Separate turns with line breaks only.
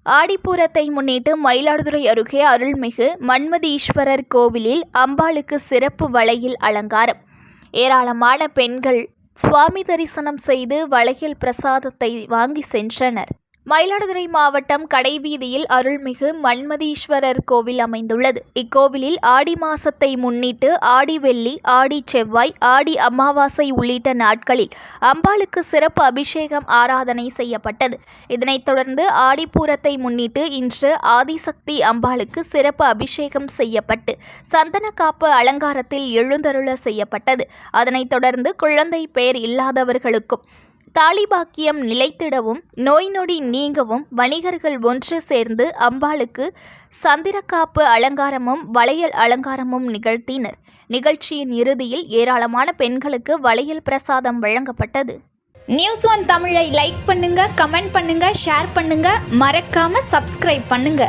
ஆடிப்பூரத்தை முன்னிட்டு மயிலாடுதுறை அருகே அருள்மிகு மன்மதீஸ்வரர் கோவிலில் அம்பாளுக்கு சிறப்பு வளையல் அலங்காரம். ஏராளமான பெண்கள் சுவாமி தரிசனம் செய்து வளையல் பிரசாதத்தை வாங்கி சென்றனர். மயிலாடுதுறை மாவட்டம் கடைவீதியில் அருள்மிகு மன்மதீஸ்வரர் கோவில் அமைந்துள்ளது. இக்கோவிலில் ஆடி மாசத்தை முன்னிட்டு ஆடி வெள்ளி, ஆடி செவ்வாய், ஆடி அமாவாசை உள்ளிட்ட நாட்களில் அம்பாளுக்கு சிறப்பு அபிஷேகம் ஆராதனை செய்யப்பட்டது. இதனைத் தொடர்ந்து ஆடிப்பூரத்தை முன்னிட்டு இன்று ஆதிசக்தி அம்பாளுக்கு சிறப்பு அபிஷேகம் செய்யப்பட்டு சந்தன காப்பு அலங்காரத்தில் எழுந்தருள செய்யப்பட்டது. அதனைத் தொடர்ந்து குழந்தை பேர் இல்லாதவர்களுக்கும் தாலிபாக்கியம் நிலைத்திடவும் நோய் நொடி நீங்கவும் வணிகர்கள் ஒன்று சேர்ந்து அம்பாளுக்கு சந்திரக்காப்பு அலங்காரமும் வளையல் அலங்காரமும் நிகழ்த்தினர். நிகழ்ச்சியின் இறுதியில் ஏராளமான பெண்களுக்கு வளையல் பிரசாதம் வழங்கப்பட்டது. நியூஸ்1 தமிழை லைக் பண்ணுங்க, கமெண்ட் பண்ணுங்க, ஷேர் பண்ணுங்க, மறக்காம சப்ஸ்கிரைப் பண்ணுங்க.